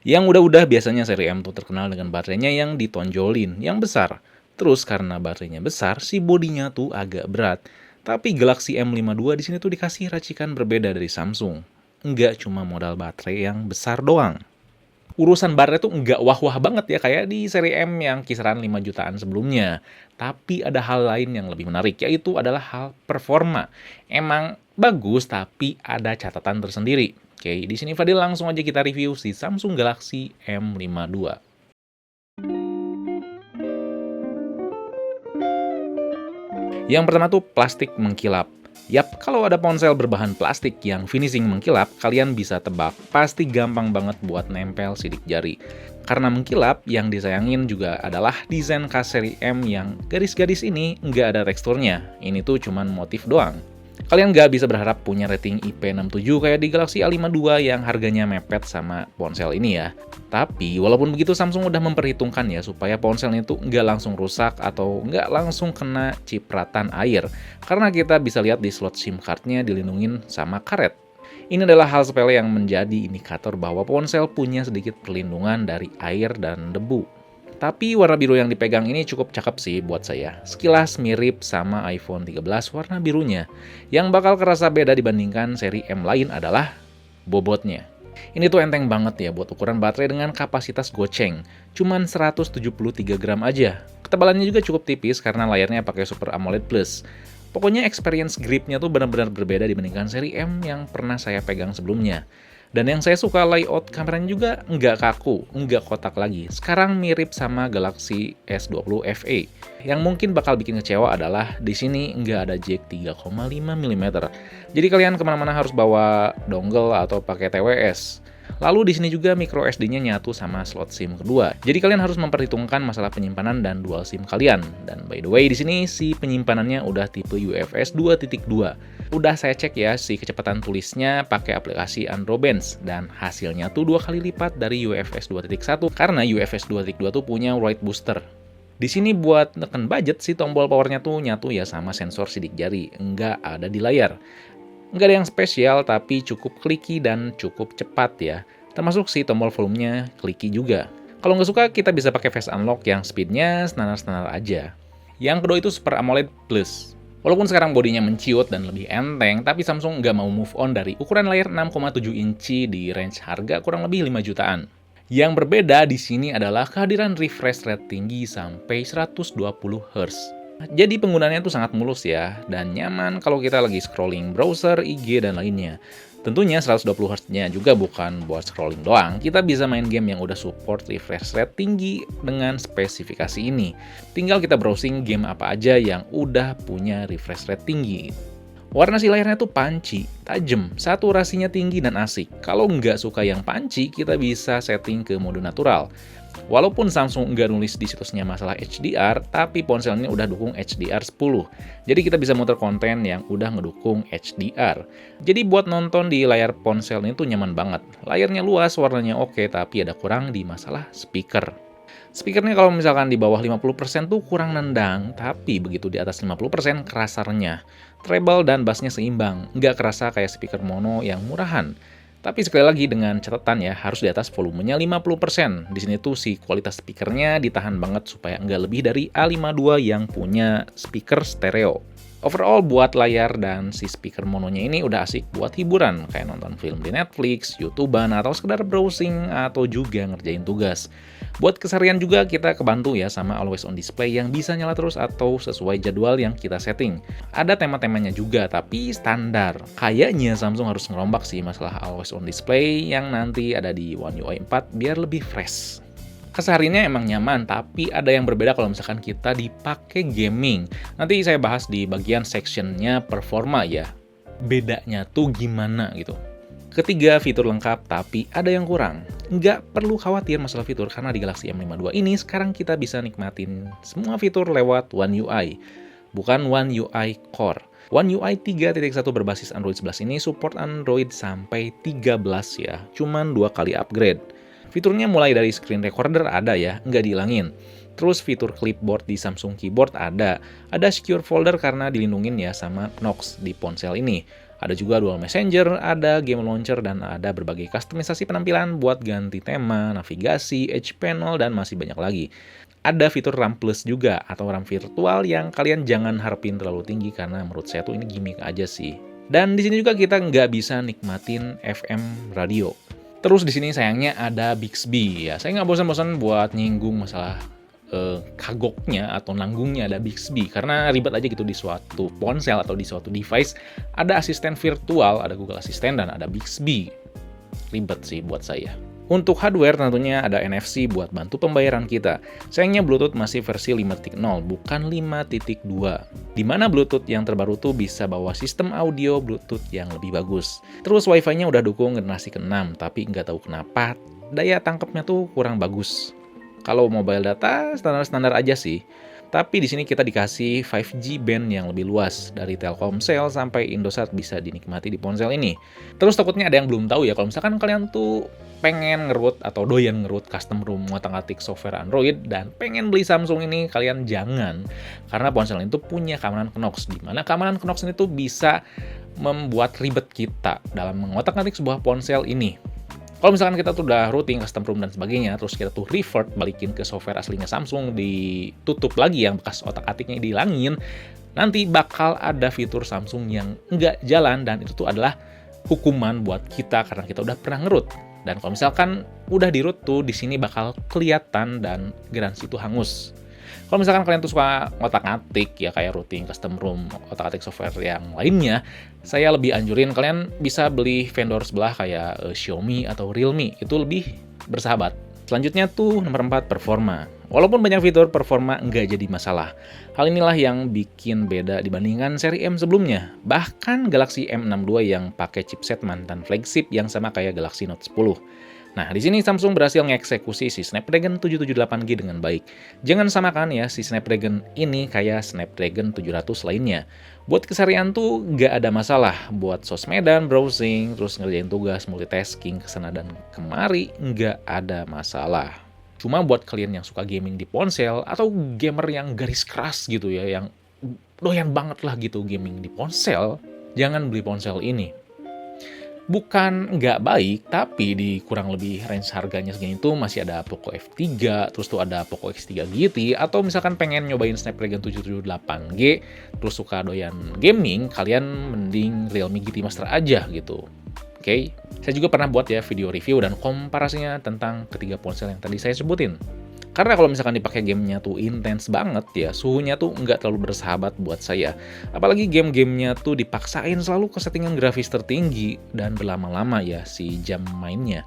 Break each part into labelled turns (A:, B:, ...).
A: Yang udah-udah biasanya seri M tuh terkenal dengan baterainya yang ditonjolin, yang besar. Terus karena baterainya besar, si bodinya tuh agak berat. Tapi Galaxy M52 di sini tuh dikasih racikan berbeda dari Samsung. Nggak cuma modal baterai yang besar doang. Urusan baterai tuh nggak wah-wah banget ya kayak di seri M yang kisaran 5 jutaan sebelumnya. Tapi ada hal lain yang lebih menarik, yaitu adalah hal performa. Emang bagus, tapi ada catatan tersendiri. Oke, di sini Fadil langsung aja kita review si Samsung Galaxy M52. Yang pertama tuh plastik mengkilap. Yap, kalau ada ponsel berbahan plastik yang finishing mengkilap, kalian bisa tebak, pasti gampang banget buat nempel sidik jari. Karena mengkilap, yang disayangin juga adalah desain khas seri M yang garis-garis ini nggak ada teksturnya. Ini tuh cuman motif doang. Kalian nggak bisa berharap punya rating IP67 kayak di Galaxy A52 yang harganya mepet sama ponsel ini ya. Tapi, walaupun begitu Samsung udah memperhitungkan ya supaya ponselnya itu nggak langsung rusak atau nggak langsung kena cipratan air. Karena kita bisa lihat di slot SIM card-nya dilindungin sama karet. Ini adalah hal sepele yang menjadi indikator bahwa ponsel punya sedikit perlindungan dari air dan debu. Tapi warna biru yang dipegang ini cukup cakep sih buat saya. Sekilas mirip sama iPhone 13 warna birunya. Yang bakal kerasa beda dibandingkan seri M lain adalah bobotnya. Ini tuh enteng banget ya buat ukuran baterai dengan kapasitas goceng. Cuman 173 gram aja. Ketebalannya juga cukup tipis karena layarnya pakai Super AMOLED Plus. Pokoknya experience gripnya tuh benar-benar berbeda dibandingkan seri M yang pernah saya pegang sebelumnya. Dan yang saya suka layout kameranya juga nggak kaku, nggak kotak lagi. Sekarang mirip sama Galaxy S20 FE. Yang mungkin bakal bikin kecewa adalah di sini nggak ada jack 3,5 mm. Jadi kalian kemana-mana harus bawa dongle atau pakai TWS. Lalu di sini juga micro SD-nya nyatu sama slot SIM kedua. Jadi kalian harus memperhitungkan masalah penyimpanan dan dual SIM kalian. Dan by the way di sini si penyimpanannya udah tipe UFS 2.2. Udah saya cek ya si kecepatan tulisnya pakai aplikasi Androbenz dan hasilnya tuh 2 kali lipat dari UFS 2.1 karena UFS 2.2 tuh punya write booster. Di sini buat neken budget si tombol powernya tuh nyatu ya sama sensor sidik jari, nggak ada di layar. Nggak ada yang spesial, tapi cukup kliki dan cukup cepat ya. Termasuk si tombol volumenya kliki juga. Kalau nggak suka, kita bisa pakai face unlock yang speednya standar-standar aja. Yang kedua itu Super AMOLED Plus. Walaupun sekarang bodinya menciut dan lebih enteng, tapi Samsung nggak mau move on dari ukuran layar 6,7 inci di range harga kurang lebih 5 jutaan. Yang berbeda di sini adalah kehadiran refresh rate tinggi sampai 120 Hz. Jadi penggunaannya tuh sangat mulus ya, dan nyaman kalau kita lagi scrolling browser, IG, dan lainnya. Tentunya 120 Hz-nya juga bukan buat scrolling doang, kita bisa main game yang udah support refresh rate tinggi dengan spesifikasi ini. Tinggal kita browsing game apa aja yang udah punya refresh rate tinggi. Warna si layarnya tuh panci, tajam, saturasinya tinggi dan asik. Kalau nggak suka yang panci, kita bisa setting ke mode natural. Walaupun Samsung nggak nulis di situsnya masalah HDR, tapi ponselnya udah dukung HDR10. Jadi kita bisa muter konten yang udah ngedukung HDR. Jadi buat nonton di layar ponsel ini tuh nyaman banget. Layarnya luas, warnanya oke, tapi ada kurang di masalah speaker. Speakernya kalau misalkan di bawah 50% tuh kurang nendang, tapi begitu di atas 50% kerasa renyah. Treble dan bassnya seimbang, nggak kerasa kayak speaker mono yang murahan. Tapi sekali lagi dengan catatan ya, harus di atas volumenya 50%. Di sini tuh si kualitas speakernya ditahan banget supaya nggak lebih dari A52 yang punya speaker stereo. Overall buat layar dan si speaker mononya ini udah asik buat hiburan, kayak nonton film di Netflix, YouTubean, atau sekedar browsing, atau juga ngerjain tugas. Buat keseharian juga kita kebantu ya sama always on display yang bisa nyala terus atau sesuai jadwal yang kita setting. Ada tema-temanya juga, tapi standar. Kayaknya Samsung harus ngerombak sih masalah always on display yang nanti ada di One UI 4 biar lebih fresh. Kesehariannya emang nyaman, tapi ada yang berbeda kalau misalkan kita dipakai gaming. Nanti saya bahas di bagian sectionnya performa ya. Bedanya tuh gimana gitu. Ketiga, fitur lengkap, tapi ada yang kurang. Nggak perlu khawatir masalah fitur, karena di Galaxy M52 ini sekarang kita bisa nikmatin semua fitur lewat One UI. Bukan One UI Core. One UI 3.1 berbasis Android 11 ini support Android sampai 13 ya. Cuman 2 kali upgrade. Fiturnya mulai dari screen recorder ada ya, nggak dihilangin. Terus fitur clipboard di Samsung Keyboard ada secure folder karena dilindungin ya sama Knox di ponsel ini. Ada juga dual messenger, ada game launcher, dan ada berbagai kustomisasi penampilan buat ganti tema, navigasi, edge panel, dan masih banyak lagi. Ada fitur RAM Plus juga, atau RAM virtual yang kalian jangan harapin terlalu tinggi karena menurut saya tuh ini gimmick aja sih. Dan di sini juga kita nggak bisa nikmatin FM radio. Terus di sini sayangnya ada Bixby ya. Saya nggak bosan-bosan buat nyinggung masalah kagoknya atau nanggungnya ada Bixby karena ribet aja gitu di suatu ponsel atau di suatu device ada asisten virtual, ada Google Assistant dan ada Bixby. Ribet sih buat saya. Untuk hardware tentunya ada NFC buat bantu pembayaran kita. Sayangnya Bluetooth masih versi 5.0 bukan 5.2. Dimana Bluetooth yang terbaru tuh bisa bawa sistem audio Bluetooth yang lebih bagus. Terus Wi-Fi-nya udah dukung generasi ke-6 tapi nggak tahu kenapa daya tangkapnya tuh kurang bagus. Kalau mobile data standar-standar aja sih. Tapi di sini kita dikasih 5G band yang lebih luas dari Telkomsel sampai Indosat bisa dinikmati di ponsel ini. Terus takutnya ada yang belum tahu ya kalau misalkan kalian tuh pengen ngerut atau doyan ngerut custom ROM ngotak-atik software Android dan pengen beli Samsung ini, kalian jangan. Karena ponsel itu punya keamanan Knox, di mana keamanan Knox ini tuh bisa membuat ribet kita dalam mengotak-atik sebuah ponsel ini. Kalau misalkan kita tuh udah routing, custom ROM dan sebagainya, terus kita tuh revert, balikin ke software aslinya Samsung, ditutup lagi yang bekas otak-atiknya dihilangin, nanti bakal ada fitur Samsung yang nggak jalan, dan itu tuh adalah hukuman buat kita karena kita udah pernah ngerut. Dan kalau misalkan udah di-root tuh, di sini bakal kelihatan dan garansi itu hangus. Kalau misalkan kalian tuh suka ngotak-ngatik ya kayak routing, custom ROM, otak-atik software yang lainnya, saya lebih anjurin kalian bisa beli vendor sebelah kayak Xiaomi atau Realme, itu lebih bersahabat. Selanjutnya tuh nomor 4, performa. Walaupun banyak fitur, performa nggak jadi masalah. Hal inilah yang bikin beda dibandingkan seri M sebelumnya. Bahkan Galaxy M62 yang pakai chipset mantan flagship yang sama kayak Galaxy Note 10. Nah, di sini Samsung berhasil mengeksekusi si Snapdragon 778G dengan baik. Jangan samakan ya si Snapdragon ini kayak Snapdragon 700 lainnya. Buat keseharian tuh nggak ada masalah. Buat sosmedan, browsing, terus ngerjain tugas, multitasking, kesana dan kemari, nggak ada masalah. Cuma buat kalian yang suka gaming di ponsel, atau gamer yang garis keras gitu ya, yang doyan banget lah gitu gaming di ponsel, jangan beli ponsel ini. Bukan nggak baik, tapi di kurang lebih range harganya segini tuh masih ada Poco F3, terus tuh ada Poco X3 GT, atau misalkan pengen nyobain Snapdragon 778G, terus suka doyan gaming, kalian mending Realme GT Master aja gitu. Oke, saya juga pernah buat ya video review dan komparasinya tentang ketiga ponsel yang tadi saya sebutin. Karena kalau misalkan dipakai gamenya tuh intens banget ya, suhunya tuh nggak terlalu bersahabat buat saya. Apalagi game-gamenya tuh dipaksain selalu ke settingan grafis tertinggi dan berlama-lama ya si jam mainnya.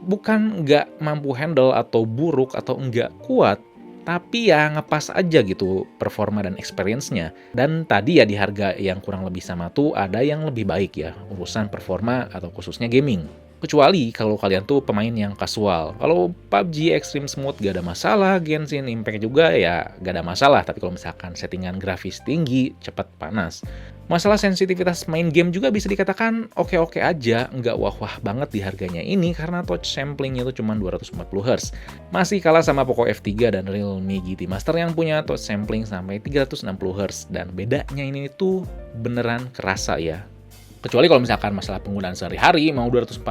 A: Bukan nggak mampu handle atau buruk atau nggak kuat, tapi ya ngepas aja gitu performa dan experience-nya. Dan tadi ya di harga yang kurang lebih sama tuh ada yang lebih baik ya, urusan performa atau khususnya gaming. Kecuali kalau kalian tuh pemain yang kasual. Kalau PUBG Extreme Smooth gak ada masalah, Genshin Impact juga ya gak ada masalah. Tapi kalau misalkan settingan grafis tinggi, cepat panas. Masalah sensitivitas main game juga bisa dikatakan oke-oke aja, nggak wah-wah banget di harganya ini karena touch samplingnya itu cuma 240Hz. Masih kalah sama Poco F3 dan Realme GT Master yang punya touch sampling sampai 360Hz. Dan bedanya ini tuh beneran kerasa ya. Kecuali kalau misalkan masalah penggunaan sehari-hari, mau 240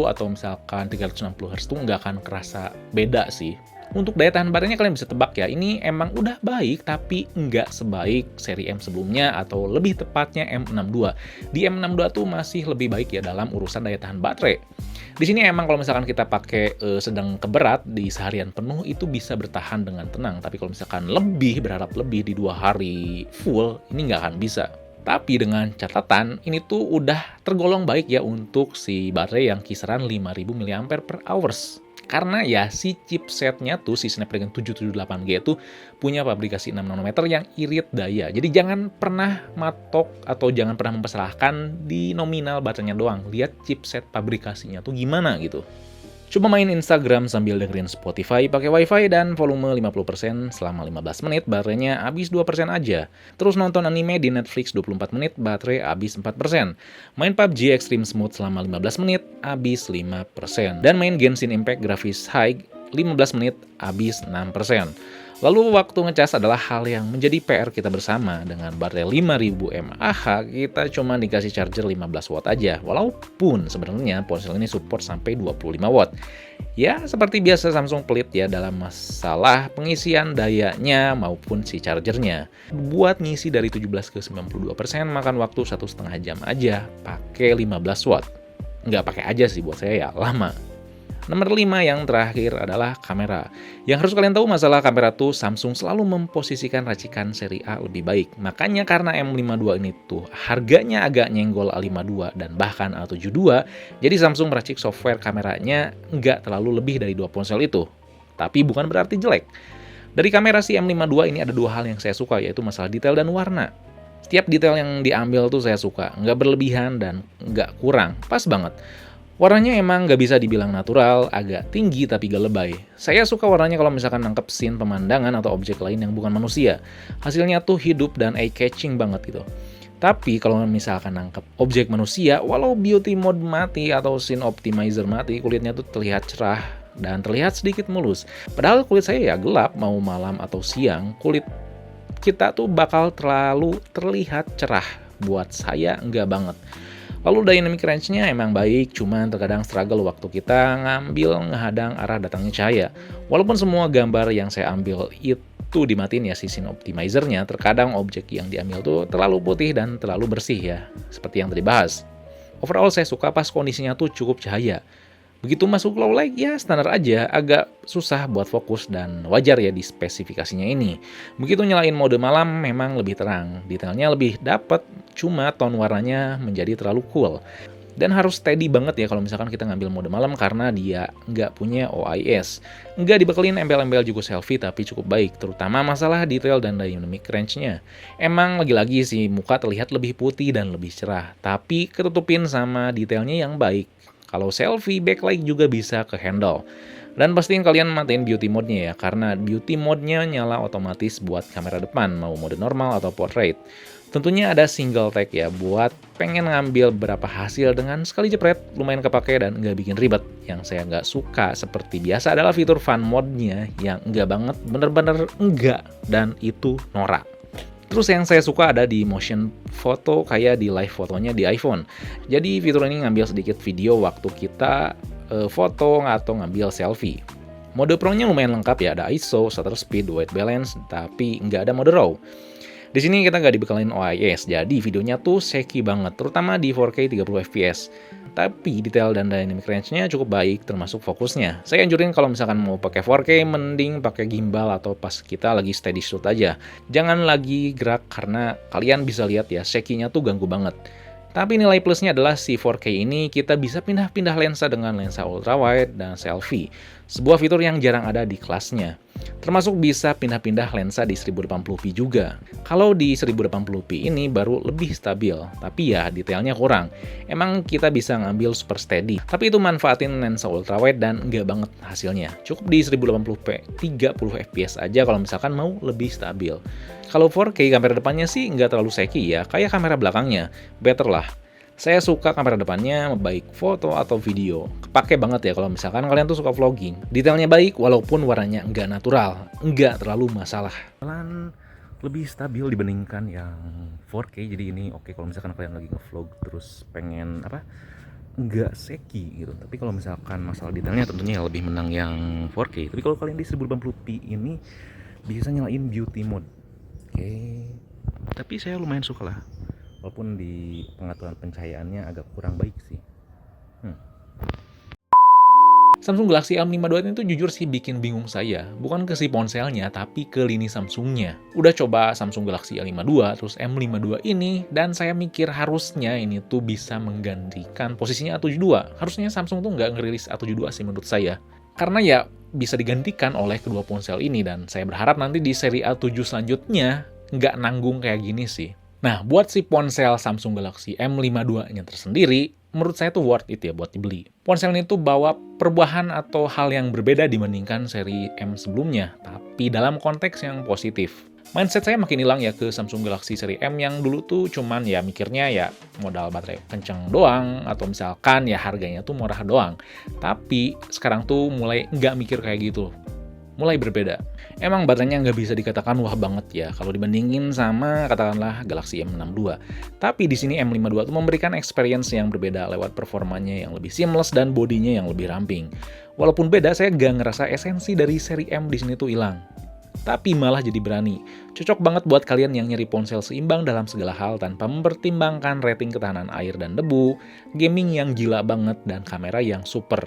A: atau misalkan 360Hz tuh nggak akan kerasa beda sih. Untuk daya tahan baterainya kalian bisa tebak ya, ini emang udah baik tapi nggak sebaik seri M sebelumnya atau lebih tepatnya M62. Di M62 tuh masih lebih baik ya dalam urusan daya tahan baterai. Di sini emang kalau misalkan kita pakai sedang keberat di seharian penuh itu bisa bertahan dengan tenang. Tapi kalau misalkan berharap lebih di 2 hari full, ini nggak akan bisa. Tapi dengan catatan, ini tuh udah tergolong baik ya untuk si baterai yang kisaran 5000 mAh. Karena ya si chipsetnya tuh, si Snapdragon 778G itu punya pabrikasi 6 nanometer yang irit daya. Jadi jangan pernah matok atau jangan pernah mempersalahkan di nominal baterainya doang. Lihat chipset pabrikasinya tuh gimana gitu. Coba main Instagram sambil dengerin Spotify pakai wifi dan volume 50% selama 15 menit, baterainya habis 2% aja. Terus nonton anime di Netflix 24 menit, baterai habis 4%. Main PUBG Extreme Smooth selama 15 menit, habis 5%. Dan main Genshin Impact grafis high 15 menit, habis 6%. Lalu waktu ngecas adalah hal yang menjadi PR kita bersama. Dengan baterai 5000 mAh, kita cuma dikasih charger 15 watt aja. Walaupun sebenarnya ponsel ini support sampai 25 watt. Ya, seperti biasa Samsung pelit ya dalam masalah pengisian dayanya maupun si chargernya. Buat ngisi dari 17 ke 92% makan waktu 1,5 jam aja pakai 15 watt. Nggak pakai aja sih, buat saya ya lama. Nomor 5 yang terakhir adalah kamera. Yang harus kalian tahu masalah kamera tuh Samsung selalu memposisikan racikan seri A lebih baik. Makanya karena M52 ini tuh harganya agak nyenggol A52 dan bahkan A72, jadi Samsung meracik software kameranya nggak terlalu lebih dari dua ponsel itu. Tapi bukan berarti jelek. Dari kamera si M52 ini ada dua hal yang saya suka, yaitu masalah detail dan warna. Setiap detail yang diambil tuh saya suka, nggak berlebihan dan nggak kurang, pas banget. Warnanya emang nggak bisa dibilang natural, agak tinggi tapi gak lebay. Saya suka warnanya kalau misalkan nangkep scene pemandangan atau objek lain yang bukan manusia. Hasilnya tuh hidup dan eye-catching banget gitu. Tapi kalau misalkan nangkep objek manusia, walau beauty mode mati atau scene optimizer mati, kulitnya tuh terlihat cerah dan terlihat sedikit mulus. Padahal kulit saya ya gelap, mau malam atau siang, kulit kita tuh bakal terlalu terlihat cerah. Buat saya nggak banget. Lalu dynamic range-nya emang baik, cuman terkadang struggle waktu kita ngambil ngehadang arah datangnya cahaya. Walaupun semua gambar yang saya ambil itu dimatiin ya si scene optimizer-nya, terkadang objek yang diambil tuh terlalu putih dan terlalu bersih ya, seperti yang tadi bahas. Overall saya suka pas kondisinya tuh cukup cahaya. Begitu masuk low light ya standar aja, agak susah buat fokus dan wajar ya di spesifikasinya ini. Begitu nyalain mode malam memang lebih terang, detailnya lebih dapet, cuma tone warnanya menjadi terlalu cool. Dan harus steady banget ya kalau misalkan kita ngambil mode malam karena dia nggak punya OIS. Nggak dibekelin embel-embel juga selfie tapi cukup baik, terutama masalah detail dan dynamic range-nya. Emang lagi-lagi sih muka terlihat lebih putih dan lebih cerah, tapi ketutupin sama detailnya yang baik. Kalau selfie, backlight juga bisa ke handle. Dan pastiin kalian matiin beauty mode-nya ya, karena beauty mode-nya nyala otomatis buat kamera depan, mau mode normal atau portrait. Tentunya ada single tag ya, buat pengen ngambil berapa hasil dengan sekali jepret, lumayan kepake dan nggak bikin ribet. Yang saya nggak suka seperti biasa adalah fitur fun mode-nya yang nggak banget, bener-bener enggak, dan itu norak. Terus yang saya suka ada di motion photo kayak di live fotonya di iPhone. Jadi fitur ini ngambil sedikit video waktu kita foto atau ngambil selfie. Mode Pro-nya lumayan lengkap ya, ada ISO, shutter speed, white balance, tapi nggak ada mode RAW. Di sini kita nggak dibekalin OIS, jadi videonya tuh shaky banget, terutama di 4K 30 fps. Tapi detail dan dynamic range-nya cukup baik, termasuk fokusnya. Saya anjurin kalau misalkan mau pakai 4K, mending pakai gimbal atau pas kita lagi steady shoot aja. Jangan lagi gerak karena kalian bisa lihat ya, shaky-nya tuh ganggu banget. Tapi nilai plusnya adalah si 4K ini kita bisa pindah-pindah lensa dengan lensa ultrawide dan selfie. Sebuah fitur yang jarang ada di kelasnya. Termasuk bisa pindah-pindah lensa di 1080p juga. Kalau di 1080p ini baru lebih stabil, tapi ya detailnya kurang. Emang kita bisa ngambil super steady, tapi itu manfaatin lensa ultrawide dan nggak banget hasilnya. Cukup di 1080p 30 fps aja kalau misalkan mau lebih stabil. Kalau 4K kamera depannya sih nggak terlalu shaky ya, kayak kamera belakangnya. Better lah. Saya suka kamera depannya, baik foto atau video. Kepake banget ya kalau misalkan kalian tuh suka vlogging. Detailnya baik walaupun warnanya nggak natural, nggak terlalu masalah. Kalian lebih stabil dibandingkan yang 4K, jadi ini oke kalau misalkan kalian lagi nge-vlog terus pengen nggak shaky gitu. Tapi kalau misalkan masalah detailnya tentunya lebih menang yang 4K. Tapi kalau kalian di 1080p ini bisa nyalain beauty mode. Oke. Tapi saya lumayan suka lah. Walaupun di pengaturan pencahayaannya agak kurang baik sih. Samsung Galaxy M52 itu jujur sih bikin bingung saya. Bukan ke si ponselnya, tapi ke lini Samsungnya. Udah coba Samsung Galaxy A52, terus M52 ini, dan saya mikir harusnya ini tuh bisa menggantikan posisinya A72. Harusnya Samsung tuh nggak ngerilis A72 sih menurut saya. Karena ya bisa digantikan oleh kedua ponsel ini, dan saya berharap nanti di seri A7 selanjutnya nggak nanggung kayak gini sih. Nah, buat si ponsel Samsung Galaxy M52-nya tersendiri, menurut saya tuh worth it ya buat dibeli. Ponsel ini tuh bawa perubahan atau hal yang berbeda dibandingkan seri M sebelumnya, tapi dalam konteks yang positif. Mindset saya makin hilang ya ke Samsung Galaxy seri M yang dulu tuh cuman ya mikirnya ya modal baterai kenceng doang, atau misalkan ya harganya tuh murah doang. Tapi sekarang tuh mulai nggak mikir kayak gitu. mulai berbeda. Emang baterainya nggak bisa dikatakan wah banget ya kalau dibandingin sama katakanlah Galaxy M62. Tapi di sini M52 tuh memberikan experience yang berbeda lewat performanya yang lebih seamless dan bodinya yang lebih ramping. Walaupun beda, saya nggak ngerasa esensi dari seri M di sini tuh hilang. Tapi malah jadi berani. Cocok banget buat kalian yang nyari ponsel seimbang dalam segala hal tanpa mempertimbangkan rating ketahanan air dan debu, gaming yang gila banget, dan kamera yang super.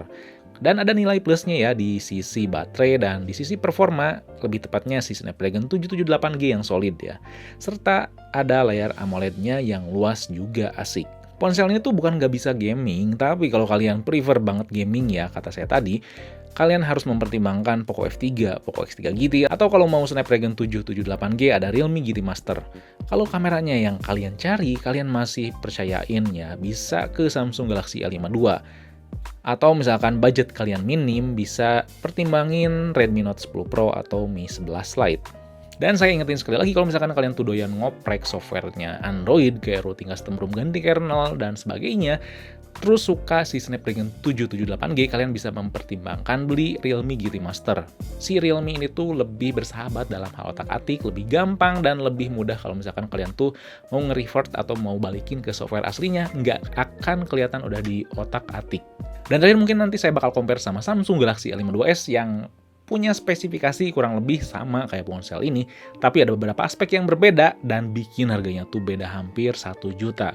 A: Dan ada nilai plusnya ya di sisi baterai dan di sisi performa, lebih tepatnya si Snapdragon 778G yang solid ya. Serta ada layar AMOLED-nya yang luas juga asik. Ponsel ini tuh bukan nggak bisa gaming, tapi kalau kalian prefer banget gaming ya, kata saya tadi, kalian harus mempertimbangkan Poco F3, Poco X3 GT, atau kalau mau Snapdragon 778G ada Realme GT Master. Kalau kameranya yang kalian cari, kalian masih percayain ya bisa ke Samsung Galaxy A52. Atau misalkan budget kalian minim, bisa pertimbangin Redmi Note 10 Pro atau Mi 11 Lite. Dan saya ingetin sekali lagi, kalau misalkan kalian tuh doyan ngoprek softwarenya Android, kayak routing custom ROM ganti kernel, dan sebagainya, terus suka si Snapdragon 778G, kalian bisa mempertimbangkan beli Realme GT Master. Si Realme ini tuh lebih bersahabat dalam hal otak-atik, lebih gampang, dan lebih mudah kalau misalkan kalian tuh mau nge-revert atau mau balikin ke software aslinya, nggak akan kelihatan udah di otak-atik. Dan terakhir mungkin nanti saya bakal compare sama Samsung Galaxy A52s yang punya spesifikasi kurang lebih sama kayak ponsel ini, tapi ada beberapa aspek yang berbeda dan bikin harganya tuh beda hampir 1 juta.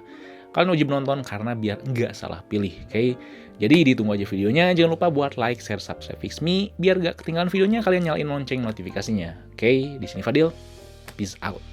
A: Kalian wajib nonton karena biar nggak salah pilih, oke? Jadi ditunggu aja videonya, jangan lupa buat like, share, subscribe Fixme, biar nggak ketinggalan videonya, kalian nyalain lonceng notifikasinya. Oke, di sini Fadil, peace out.